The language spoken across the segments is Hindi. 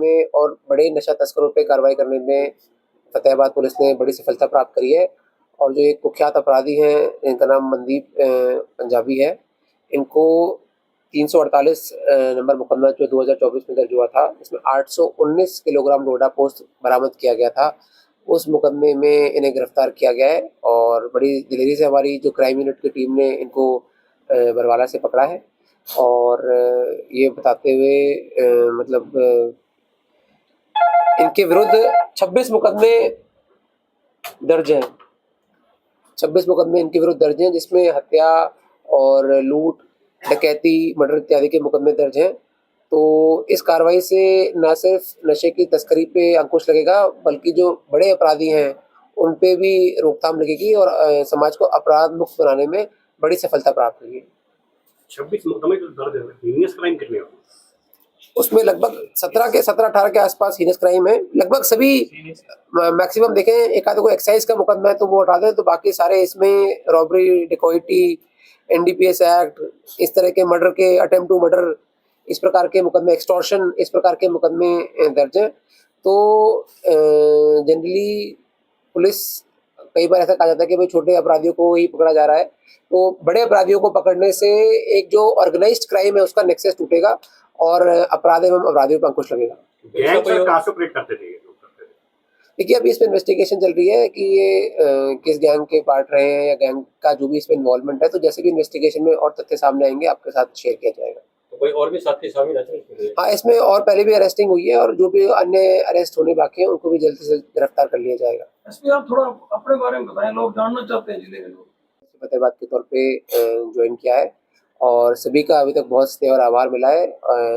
में और बड़े नशा तस्करों पे कार्रवाई करने में फतेहाबाद पुलिस ने बड़ी सफलता प्राप्त करी है। और जो एक कुख्यात अपराधी हैं, इनका नाम मनदीप पंजाबी है। इनको 348 नंबर मुकदमा जो 2024 में दर्ज हुआ था, इसमें 819 किलोग्राम डोडा पोस्त बरामद किया गया था। उस मुकदमे में इन्हें गिरफ्तार किया गया है और बड़ी दिलेरी से हमारी जो क्राइम यूनिट की टीम ने इनको बरवाला से पकड़ा है। और ये बताते हुए इनके विरुद्ध 26 मुकदमे दर्ज हैं। 26 मुकदमे इनके विरुद्ध दर्ज हैं, जिसमें हत्या और लूट, डकैती, मर्डर इत्यादि के मुकदमे दर्ज हैं। तो इस कार्रवाई से न सिर्फ नशे की तस्करी पे अंकुश लगेगा, बल्कि जो बड़े अपराधी हैं उन पे भी रोकथाम लगेगी और समाज को अपराध मुक्त बनाने में बड़ी सफलता प्राप्त होगी। 26 मुकदमे जो दर्ज है, हीनियस क्राइम कितने हैं? उसमें लगभग 17-18 के आसपास हीनियस क्राइम है। लगभग सभी मैक्सिमम देखें, एक आध कोई एक्साइज का मुकदमा है तो वो हटा दें, तो बाकी सारे इसमें रॉबरी, डिकॉइटी, एनडीपीएस एक्ट, इस तरह के मर्डर के, अटेम्प्ट टू मर्डर, इस प्रकार के मुकदमे, एक्सटॉर्शन, इस प्रकार के मुकदमे दर्ज हैं। तो जनरली पुलिस, कई बार ऐसा कहा जाता है कि भाई छोटे अपराधियों को ही पकड़ा जा रहा है, तो बड़े अपराधियों को पकड़ने से एक जो ऑर्गेनाइज्ड क्राइम है उसका नेक्सस टूटेगा और अपराध एवं अपराधियों पर अंकुश लगेगा। गैंग से कहाँ से ऑपरेट करते थे ये लोग? देखिए, अभी इस पे इन्वेस्टिगेशन चल रही है कि ये किस गैंग के पार्ट रहे हैं या गैंग का जो भी इसमें इन्वॉल्वमेंट है, तो जैसे भी इन्वेस्टिगेशन में और तथ्य सामने आएंगे आपके साथ शेयर किया जाएगा। तो कोई और भी साथी शामिल है? हाँ, इसमें और पहले भी अरेस्टिंग हुई है और जो भी अन्य अरेस्ट होने बाकी हैं उनको भी जल्द से जल्द गिरफ्तार कर लिया जाएगा। एसपी, आप थोड़ा अपने बारे में बताएं, लोग जानना चाहते हैं जिले के लोग। फतेहाबाद के तौर पे ज्वाइन किया है और सभी का अभी तक बहुत स्नेह और आभार मिला है।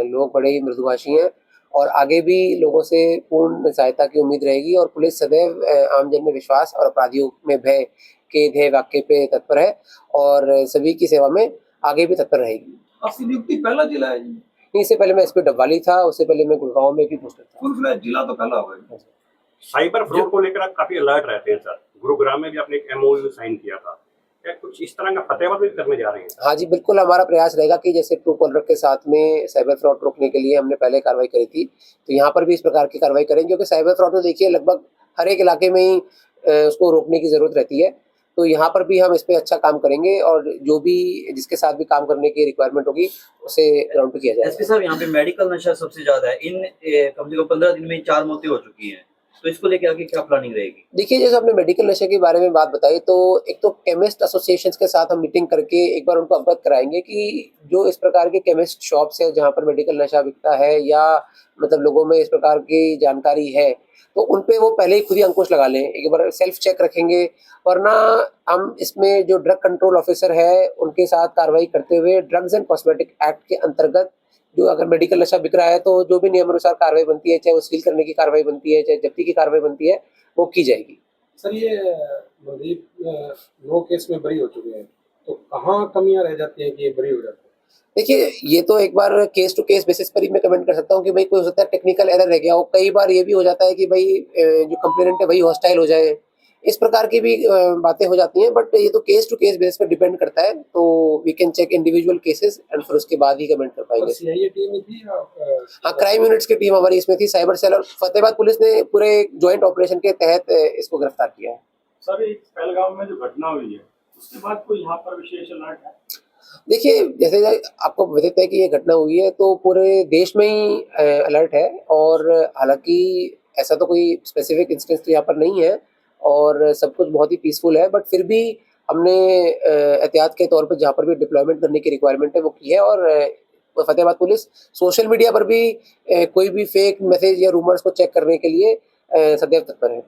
लोग बड़े ही मृदुभाषी हैं और आगे भी लोगों से पूर्ण सहायता की उम्मीद रहेगी। और पुलिस सदैव आमजन में विश्वास और अपराधियों में भय के ध्येय वाक्य पे तत्पर है और सभी की सेवा में आगे भी तत्पर रहेगी। आपकी नियुक्ति पहला जिला है जी? इससे पहले मैं एसपी डबवाली था, उससे पहले मैं गुड़गांव में भी पोस्टेड था। फुल फ्लैश जिला तो पहला होगा। साइबर फ्रॉड को लेकर आप काफी अलर्ट रहते हैं सर। गुरुग्राम में भी आपने एक एमओयू साइन किया था, क्या कुछ इस तरह का फतेहाबाद में करने जा रहे हैं? हाँ जी, बिल्कुल, हमारा प्रयास रहेगा कि जैसे ट्रू कॉलर के साथ में साइबर फ्रॉड रोकने के लिए हमने पहले कार्रवाई करी थी, तो यहाँ पर भी इस प्रकार की कार्रवाई करेंगे, क्योंकि साइबर फ्रॉड तो देखिए लगभग हर एक इलाके में ही उसको रोकने की ज़रूरत रहती है। तो यहाँ पर भी हम इस पे अच्छा काम करेंगे और जो भी जिसके साथ भी काम करने की रिक्वायरमेंट होगी उसे ग्राउंड पे किया जाएगा। एसपी साहब, यहाँ पे मेडिकल नशा सबसे ज्यादा है। इन कम से कम 15 दिन में 4 मौतें हो चुकी हैं, तो इसको लेके आगे क्या प्लानिंग रहेगी? देखिए, जैसे आपने मेडिकल नशे के बारे में बात बताई, तो एक तो केमिस्ट एसोसिएशंस के साथ हम मीटिंग करके एक बार उनको अवगत कराएंगे कि जो इस प्रकार के केमिस्ट शॉप्स है जहाँ पर मेडिकल नशा बिकता है या मतलब लोगों में इस प्रकार की जानकारी है, तो उन पे वो पहले ही खुद ही अंकुश लगा लें, एक बार सेल्फ चेक रखेंगे। वरना हम इसमें जो ड्रग कंट्रोल ऑफिसर है उनके साथ कार्रवाई करते हुए ड्रग्स एंड कॉस्मेटिक एक्ट के अंतर्गत जो अगर मेडिकल नशा बिक रहा है तो जो भी नियम अनुसार कार्रवाई बनती है, चाहे वो सील करने की कार्रवाई बनती है, चाहे जब्ती की कार्रवाई बनती है, वो की जाएगी। सर, ये मनदीप 9 केस में बरी हो चुके हैं, तो कहाँ कमियां रह जाती हैं कि ये बरी हो जाते हैं? देखिए, ये तो एक बार केस टू केस बेसिस पर ही मैं कमेंट कर सकता हूँ कि भाई कोई हो सकता है टेक्निकल एरर रह गया हो। कई बार ये भी हो जाता है कि भाई जो कंप्लेनेंट है वही हॉस्टाइल हो जाए, इस प्रकार की भी बातें हो जाती हैं। बट ये तो केस टू केस बेसिस पर डिपेंड करता है, तो we can check individual cases and फिर उसके बाद ही कमेंट कर पाएंगे। सीआईए टीम में थी या हाँ, क्राइम यूनिट्स की टीम हमारी इसमें थी, साइबर सेल और फतेहाबाद पुलिस ने पूरे ज्वाइंट ऑपरेशन के तहत इसको गिरफ्तार किया है। सर, एक पहलगाम में जो घटना हुई है उसके बाद कोई यहाँ पर विशेष अलर्ट है? देखिए, जैसे आपको विदित है कि ये घटना हुई है तो पूरे देश में ही अलर्ट है। और हालांकि ऐसा तो कोई स्पेसिफिक इंस्टेंस तो यहाँ पर नहीं है और सब कुछ बहुत ही पीसफुल है, बट फिर भी हमने एहतियात के तौर पर जहाँ पर भी डिप्लॉयमेंट करने की रिक्वायरमेंट है वो की है। और फतेहाबाद पुलिस सोशल मीडिया पर भी कोई भी फेक मैसेज या रूमर्स को चेक करने के लिए सदैव तत्पर है।